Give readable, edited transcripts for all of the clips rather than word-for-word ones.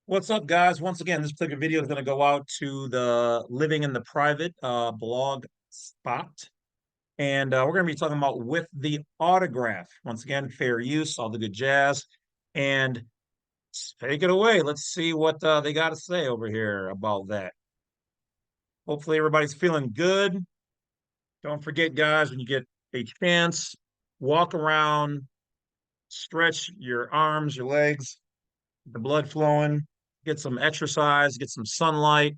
What's up, guys? Once again, this particular video is going to go out to the Living in the Private blog spot. And we're going to be talking about with the autograph. Once again, fair use, all the good jazz. And take it away. Let's see what they got to say over here about that. Hopefully, everybody's feeling good. Don't forget, guys, when you get a chance, walk around, stretch your arms, your legs, the blood flowing, get some exercise, get some sunlight.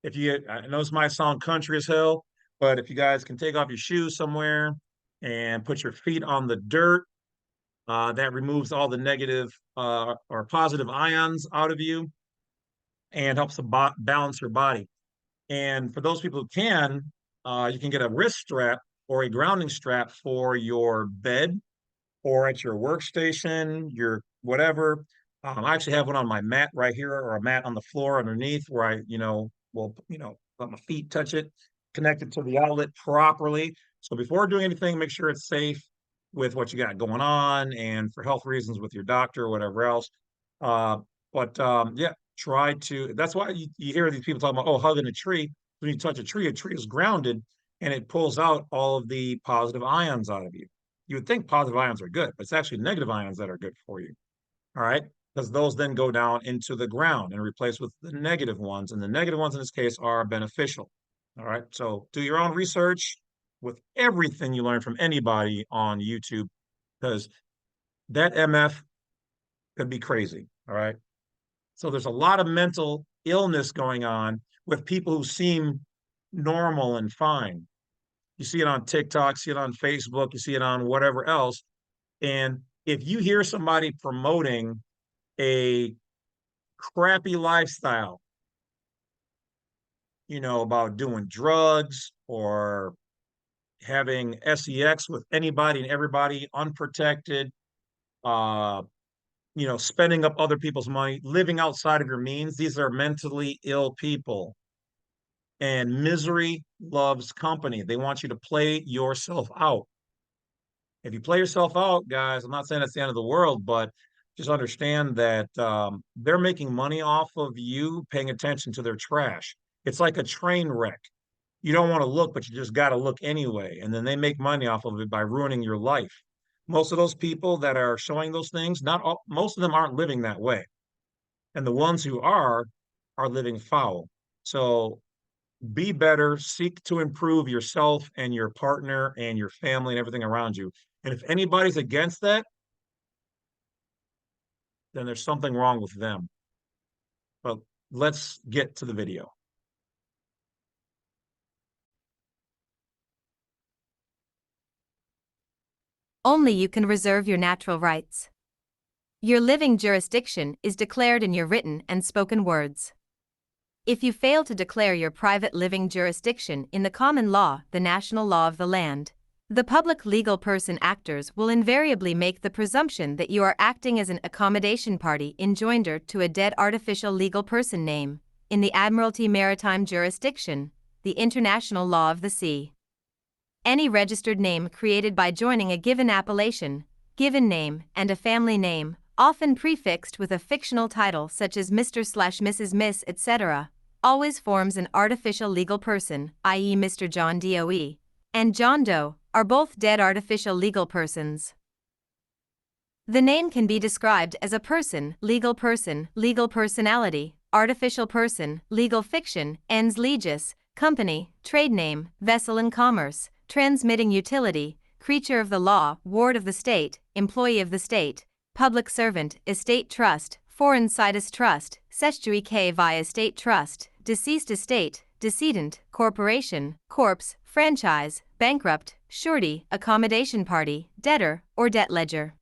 If you, I know this might sound country as hell, but if you guys can take off your shoes somewhere and put your feet on the dirt, that removes all the negative or positive ions out of you and helps to balance your body. And for those people who can, you can get a wrist strap or a grounding strap for your bed or at your workstation, your whatever. I actually have one on my mat right here, or a mat on the floor underneath where I, will, let my feet touch it, connect it to the outlet properly. So before doing anything, make sure it's safe with what you got going on and for health reasons with your doctor or whatever else. But yeah, try to, that's why you hear these people talking about, oh, hugging a tree. When you touch a tree is grounded and it pulls out all of the positive ions out of you. You would think positive ions are good, but it's actually negative ions that are good for you. All right. Because those then go down into the ground and replace with the negative ones. And the negative ones in this case are beneficial. All right. So do your own research with everything you learn from anybody on YouTube, because that MF could be crazy. All right. So there's a lot of mental illness going on with people who seem normal and fine. You see it on TikTok, see it on Facebook, you see it on whatever else. And if you hear somebody promoting a crappy lifestyle, about doing drugs or having sex with anybody and everybody unprotected, uh, spending up other people's money, living outside of your means, these are mentally ill people. And misery loves company. They want you to play yourself out. If you play yourself out, guys, I'm not saying it's the end of the world, but just understand that they're making money off of you paying attention to their trash. It's like a train wreck. You don't want to look, but you just got to look anyway. And then they make money off of it by ruining your life. Most of those people that are showing those things, not all, most of them aren't living that way. And the ones who are living foul. So be better, seek to improve yourself and your partner and your family and everything around you. And if anybody's against that, then there's something wrong with them. But let's get to the video. Only you can reserve your natural rights. Your living jurisdiction is declared in your written and spoken words. If you fail to declare your private living jurisdiction in the common law, the national law of the land, the public legal person actors will invariably make the presumption that you are acting as an accommodation party in joinder to a dead artificial legal person name, in the Admiralty Maritime Jurisdiction, the international law of the sea. Any registered name created by joining a given appellation, given name, and a family name, often prefixed with a fictional title such as Mr/Mrs. Miss, etc., always forms an artificial legal person, i.e. Mr. John Doe and John Doe are both dead artificial legal persons. The name can be described as a person, legal personality, artificial person, legal fiction, ens legis, company, trade name, vessel in commerce, transmitting utility, creature of the law, ward of the state, employee of the state, public servant, estate trust, foreign situs trust, sestuary k via estate trust, deceased estate, decedent, corporation, corpse, franchise, bankrupt, surety, accommodation party, debtor, or debt ledger.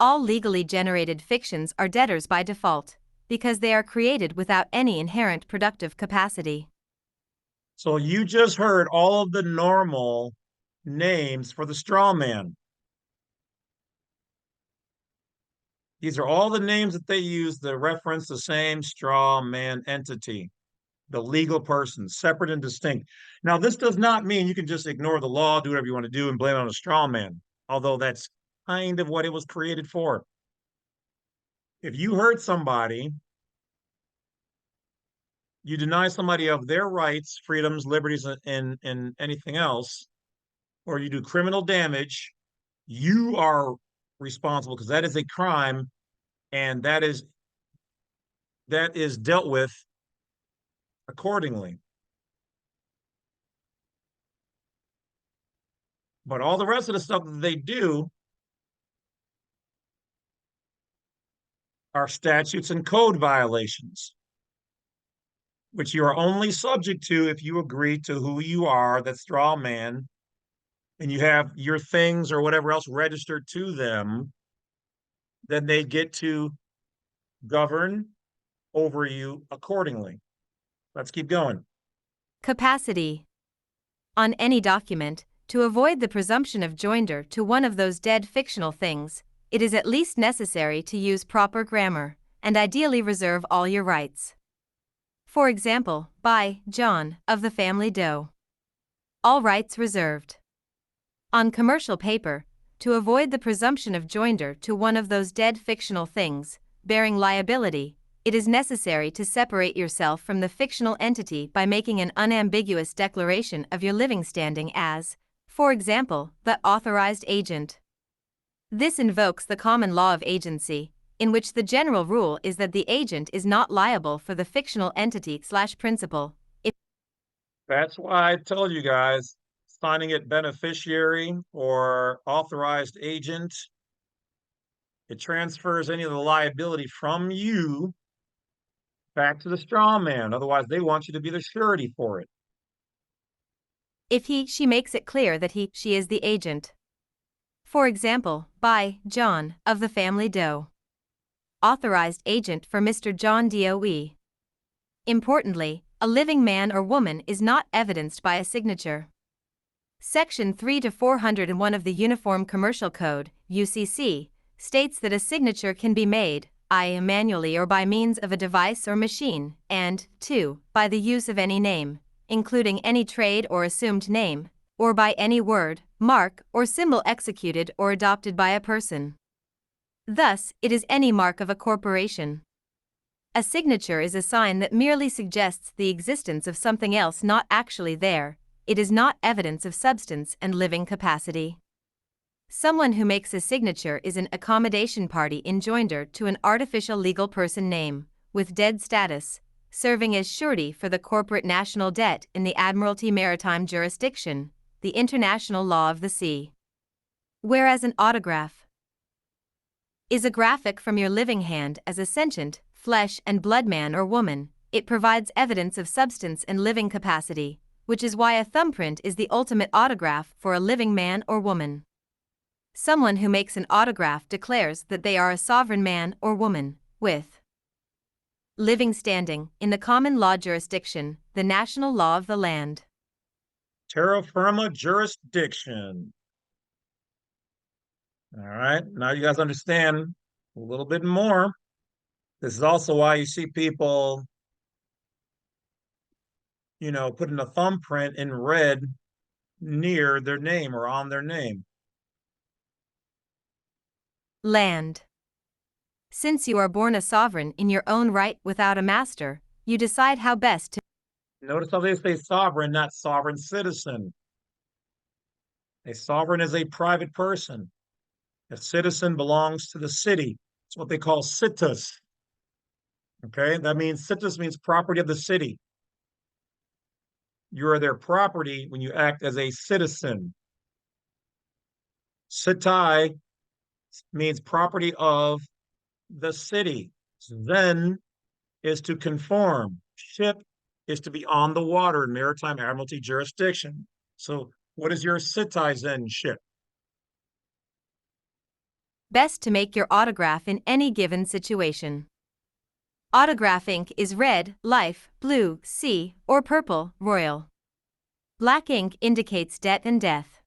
All legally generated fictions are debtors by default, because they are created without any inherent productive capacity. So you just heard all of the normal names for the straw man. These are all the names that they use to reference the same straw man entity, the legal person, separate and distinct. Now, this does not mean you can just ignore the law, do whatever you want to do, and blame it on a straw man, although that's kind of what it was created for. If you hurt somebody you deny somebody of their rights, freedoms, liberties, and anything else, or you do criminal damage, you are responsible because that is a crime, and that is dealt with accordingly. But all the rest of the stuff that they do are statutes and code violations, which you are only subject to if you agree to who you are, that straw man, and you have your things or whatever else registered to them, then they get to govern over you accordingly. Let's keep going. Capacity. On any document, to avoid the presumption of joinder to one of those dead fictional things, it is at least necessary to use proper grammar, and ideally reserve all your rights. For example, by John, of the family Doe. All rights reserved. On commercial paper, to avoid the presumption of joinder to one of those dead fictional things, bearing liability, it is necessary to separate yourself from the fictional entity by making an unambiguous declaration of your living standing as, for example, the authorized agent. This invokes the common law of agency, in which the general rule is that the agent is not liable for the fictional entity/principle. That's why I told you guys, signing it beneficiary or authorized agent, it transfers any of the liability from you back to the straw man. Otherwise, they want you to be the surety for it. If she makes it clear that she is the agent. For example, by John, of the family Doe. Authorized agent for Mr. John Doe. Importantly, a living man or woman is not evidenced by a signature. Section 3 to 401 of the Uniform Commercial Code, U.C.C., states that a signature can be made, i.e. manually or by means of a device or machine, and, 2, by the use of any name, including any trade or assumed name, or by any word, mark, or symbol executed or adopted by a person. Thus, it is any mark of a corporation. A signature is a sign that merely suggests the existence of something else not actually there. It is not evidence of substance and living capacity. Someone who makes a signature is an accommodation party in joinder to an artificial legal person name, with dead status, serving as surety for the corporate national debt in the Admiralty Maritime Jurisdiction, the international law of the sea. Whereas an autograph is a graphic from your living hand as a sentient, flesh and blood man or woman, it provides evidence of substance and living capacity, which is why a thumbprint is the ultimate autograph for a living man or woman. Someone who makes an autograph declares that they are a sovereign man or woman, with living standing in the common law jurisdiction, the national law of the land. Terra firma jurisdiction. All right, now you guys understand a little bit more. This is also why you see people, putting a thumbprint in red near their name or on their name. Land. Since you are born a sovereign in your own right without a master, you decide how best to. Notice how they say sovereign, not sovereign citizen. A sovereign is a private person. A citizen belongs to the city. It's what they call citus. Okay, that means citus means property of the city. You are their property when you act as a citizen. Citai means property of the city. Then is to conform. Ship is to be on the water in maritime admiralty jurisdiction. So what is your citai then ship? Best to make your autograph in any given situation. Autograph ink is red, life, blue, sea, or purple, royal. Black ink indicates debt and death.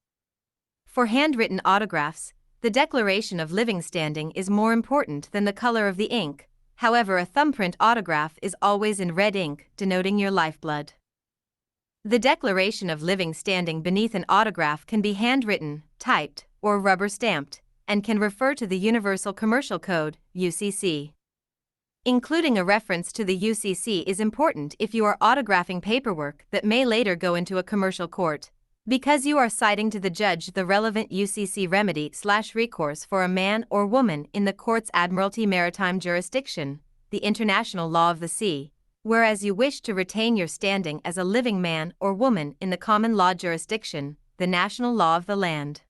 For handwritten autographs, the declaration of living standing is more important than the color of the ink. However, a thumbprint autograph is always in red ink, denoting your lifeblood. The declaration of living standing beneath an autograph can be handwritten, typed, or rubber stamped, and can refer to the Universal Commercial Code, U.C.C. Including a reference to the UCC is important if you are autographing paperwork that may later go into a commercial court, because you are citing to the judge the relevant UCC remedy/recourse for a man or woman in the court's Admiralty Maritime jurisdiction, the international law of the sea, whereas you wish to retain your standing as a living man or woman in the common law jurisdiction, the national law of the land.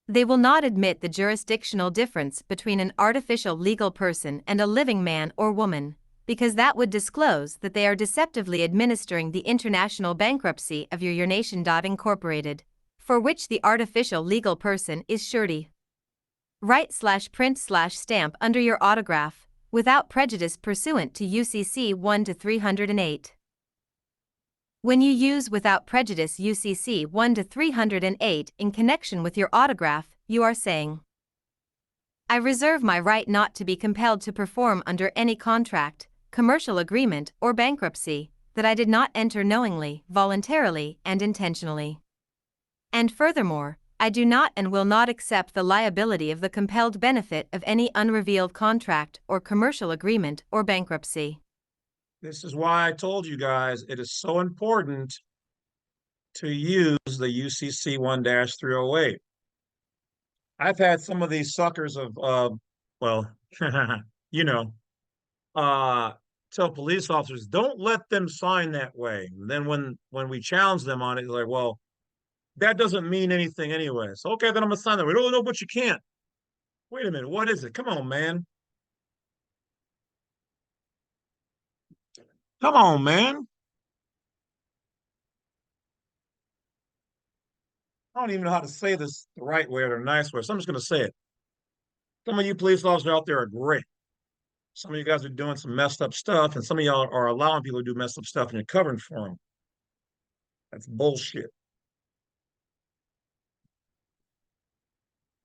They will not admit the jurisdictional difference between an artificial legal person and a living man or woman, because that would disclose that they are deceptively administering the international bankruptcy of your nation. Incorporated, for which the artificial legal person is surety. Write/print/stamp under your autograph, without prejudice pursuant to UCC 1-308. When you use without prejudice UCC 1-308 in connection with your autograph, you are saying, I reserve my right not to be compelled to perform under any contract, commercial agreement, or bankruptcy that I did not enter knowingly, voluntarily, and intentionally. And furthermore, I do not and will not accept the liability of the compelled benefit of any unrevealed contract or commercial agreement or bankruptcy. This is why I told you guys it is so important to use the UCC 1-308. I've had some of these suckers well, you know, tell police officers, don't let them sign that way. And then when we challenge them on it, they're like, well, that doesn't mean anything anyway. So, okay, then I'm gonna sign that way. No, no, but you can't. Wait a minute, what is it? Come on, man. Come on, man. I don't even know how to say this the right way or the nice way, so I'm just gonna say it. Some of you police officers out there are great. Some of you guys are doing some messed up stuff, and some of y'all are allowing people to do messed up stuff and you're covering for them. That's bullshit.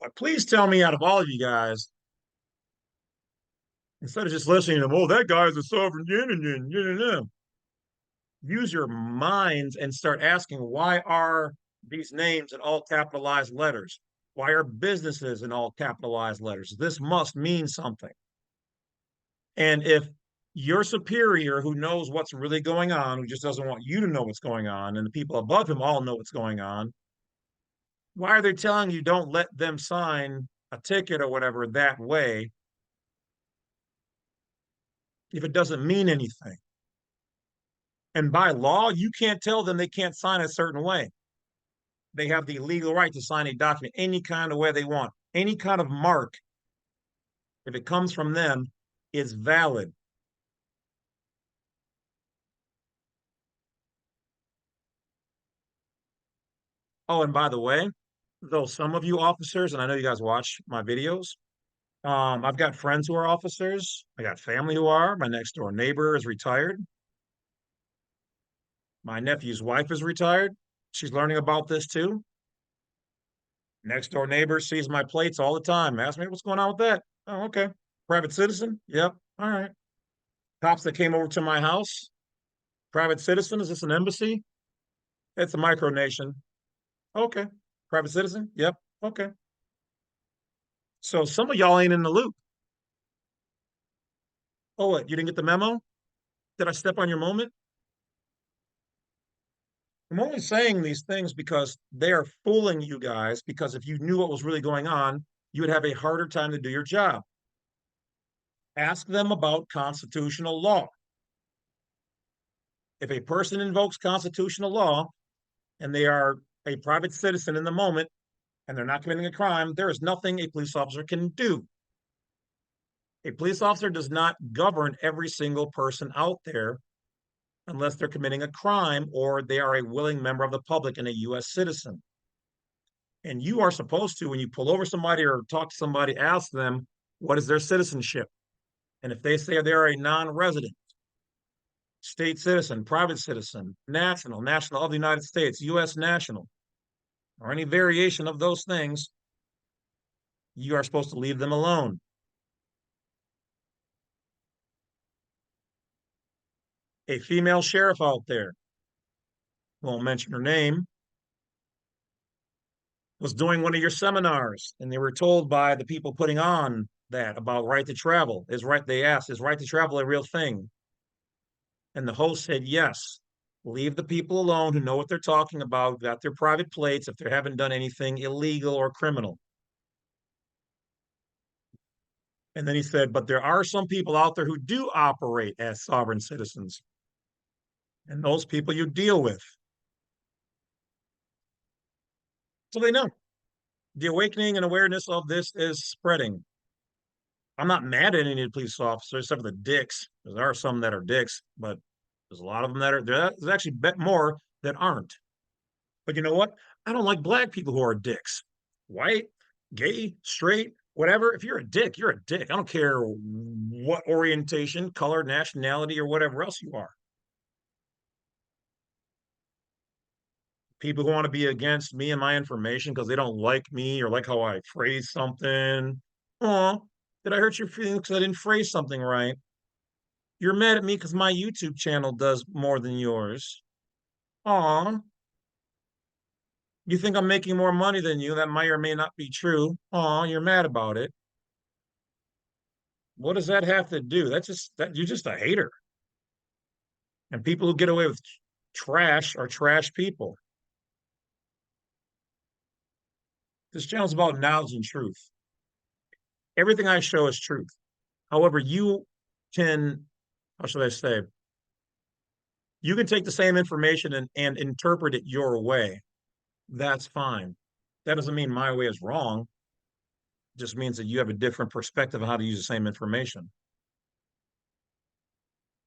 But please tell me, out of all of you guys, instead of just listening to them, oh, that guy's a sovereign, use your minds and start asking, why are these names in all capitalized letters? Why are businesses in all capitalized letters? This must mean something. And if your superior, who knows what's really going on, who just doesn't want you to know what's going on, and the people above him all know what's going on, why are they telling you don't let them sign a ticket or whatever that way if it doesn't mean anything? And by law, you can't tell them they can't sign a certain way. They have the legal right to sign a document any kind of way they want. Any kind of mark, if it comes from them, is valid. Oh, and by the way, though some of you officers, and I know you guys watch my videos, I've got friends who are officers. I got family who are. My next door neighbor is retired. My nephew's wife is retired. She's learning about this too. Next door neighbor sees my plates all the time. Asks me, what's going on with that? Oh, okay. Private citizen? Yep. All right. Cops that came over to my house. Private citizen? Is this an embassy? It's a micronation. Okay. Private citizen? Yep. Okay. So some of y'all ain't in the loop. Oh, what? You didn't get the memo? Did I step on your moment? I'm only saying these things because they are fooling you guys, because if you knew what was really going on, you would have a harder time to do your job. Ask them about constitutional law. If a person invokes constitutional law and they are a private citizen in the moment and they're not committing a crime, there is nothing a police officer can do. A police officer does not govern every single person out there unless they're committing a crime or they are a willing member of the public and a U.S. citizen. And you are supposed to, when you pull over somebody or talk to somebody, ask them, what is their citizenship? And if they say they're a non-resident, state citizen, private citizen, national of the United States, U.S. national, or any variation of those things, you are supposed to leave them alone. A female sheriff out there, won't mention her name, was doing one of your seminars, and they were told by the people putting on that about right to travel. They asked, is right to travel a real thing? And the host said, yes. Leave the people alone who know what they're talking about, got their private plates if they haven't done anything illegal or criminal. And then he said, but there are some people out there who do operate as sovereign citizens. And those people you deal with. So they know. The awakening and awareness of this is spreading. I'm not mad at any of the police officers except for the dicks. There are some that are dicks, but there's a lot of them that are. There's actually more that aren't. But you know what? I don't like black people who are dicks. White, gay, straight, whatever. If you're a dick, you're a dick. I don't care what orientation, color, nationality, or whatever else you are. People who want to be against me and my information because they don't like me or like how I phrase something. Oh, did I hurt your feelings because I didn't phrase something right? You're mad at me because my YouTube channel does more than yours. Aw, you think I'm making more money than you? That may or may not be true. Aw, you're mad about it. What does that have to do? That you're just a hater. And people who get away with trash are trash people. This channel's about knowledge and truth. Everything I show is truth. However, you can, how should I say, you can take the same information and interpret it your way. That's fine. That doesn't mean my way is wrong. It just means that you have a different perspective on how to use the same information.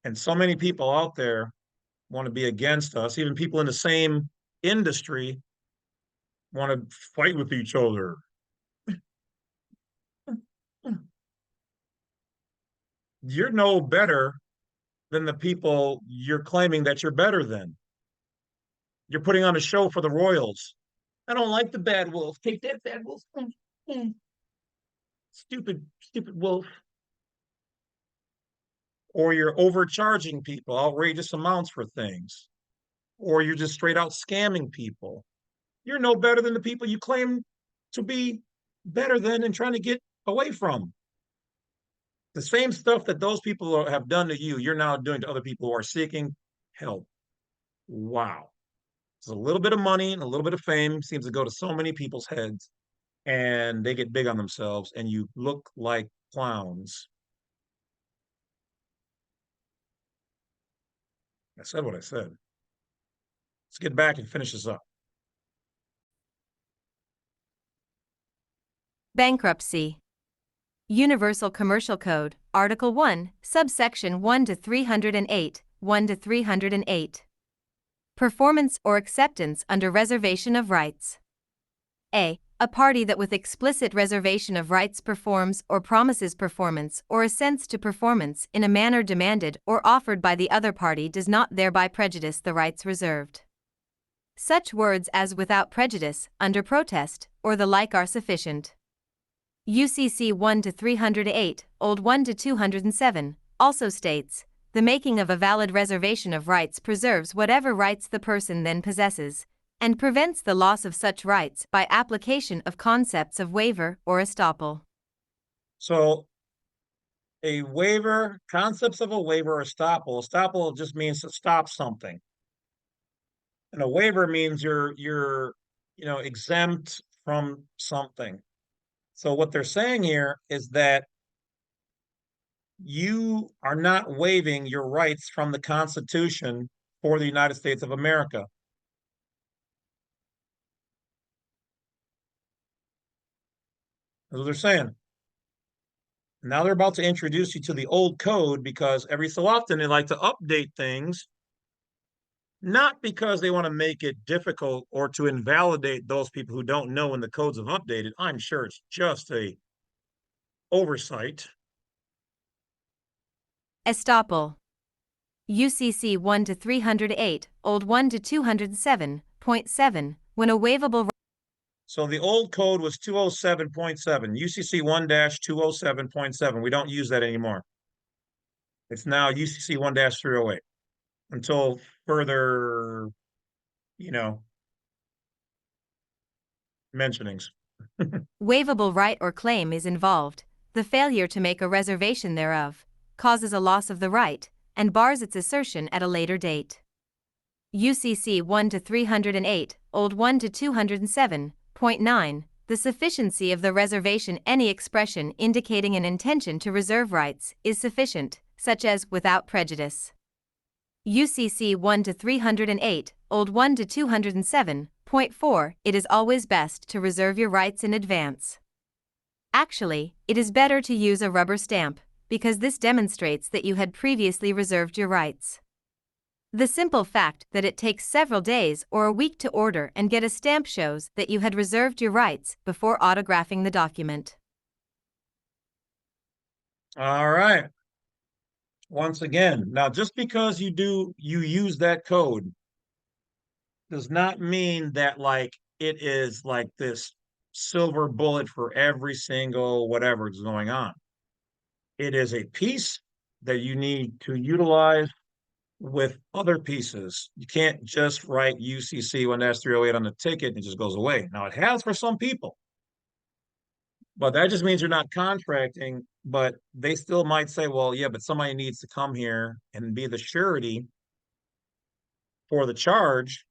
And so many people out there want to be against us, even people in the same industry want to fight with each other. You're no better than the people you're claiming that you're better than. You're putting on a show for the Royals. I don't like the Badwolf. Take that, Badwolf. Stupid, stupid wolf. Or you're overcharging people outrageous amounts for things. Or you're just straight out scamming people. You're no better than the people you claim to be better than and trying to get away from. The same stuff that those people have done to you, you're now doing to other people who are seeking help. Wow. It's a little bit of money and a little bit of fame seems to go to so many people's heads and they get big on themselves and you look like clowns. I said what I said. Let's get back and finish this up. Bankruptcy. Universal Commercial Code, Article 1, subsection 1 to 308, 1 to 308. Performance or acceptance under reservation of rights. A party that with explicit reservation of rights performs or promises performance or assents to performance in a manner demanded or offered by the other party does not thereby prejudice the rights reserved. Such words as without prejudice, under protest, or the like are sufficient. U.C.C. 1 to 308, Old 1 to 207, also states, the making of a valid reservation of rights preserves whatever rights the person then possesses, and prevents the loss of such rights by application of concepts of waiver or estoppel. So a waiver, concepts of a waiver or estoppel just means to stop something. And a waiver means you're exempt from something. So what they're saying here is that you are not waiving your rights from the Constitution for the United States of America. That's what they're saying. Now they're about to introduce you to the old code because every so often they like to update things, not because they want to make it difficult or to invalidate those people who don't know when the codes have updated. I'm sure it's just a oversight. Estoppel. UCC 1 to 308, Old 1 to 207.7, when a waivable. So the old code was 207.7, UCC 1-207.7. We don't use that anymore. It's now UCC 1-308 until further, mentionings. Waivable right or claim is involved, the failure to make a reservation thereof causes a loss of the right and bars its assertion at a later date. UCC 1 to 308, old 1 to 207.9. The sufficiency of the reservation. Any expression indicating an intention to reserve rights is sufficient, such as without prejudice. UCC 1 to 308, old 1 to 207.4. It is always best to reserve your rights in advance. Actually, it is better to use a rubber stamp, because this demonstrates that you had previously reserved your rights. The simple fact that it takes several days or a week to order and get a stamp shows that you had reserved your rights before autographing the document. All right. Once again, now just because you use that code does not mean that like it is like this silver bullet for every single whatever is going on. It is a piece that you need to utilize with other pieces. You can't just write UCC 1-308 on the ticket and it just goes away. Now it has for some people, but that just means you're not contracting, but they still might say, well, yeah, but somebody needs to come here and be the surety for the charge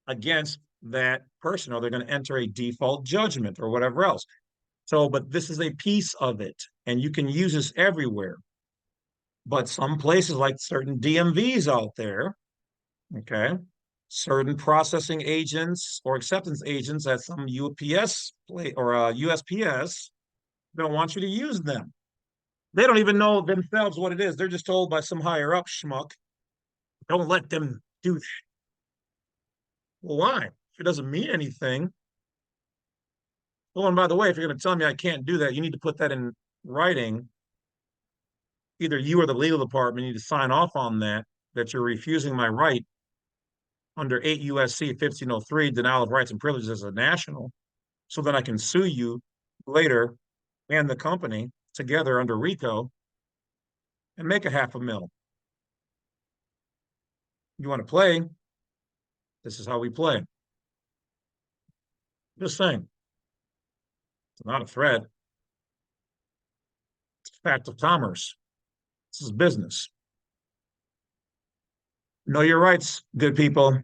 against that person, or they're going to enter a default judgment or whatever else. So, but this is a piece of it, and you can use this everywhere. But some places, like certain DMVs out there, okay, certain processing agents or acceptance agents at some UPS or USPS don't want you to use them. They don't even know themselves what it is. They're just told by some higher up schmuck, don't let them do that. Well, why? If it doesn't mean anything. Oh, and by the way, if you're going to tell me I can't do that, you need to put that in writing. Either you or the legal department need to sign off on that, that you're refusing my right under 8 U.S.C. 1503, denial of rights and privileges as a national, so that I can sue you later and the company together under RICO and make a $500,000. You want to play? This is how we play. Just saying. It's not a threat. It's a fact of commerce. This is business. Know your rights, good people.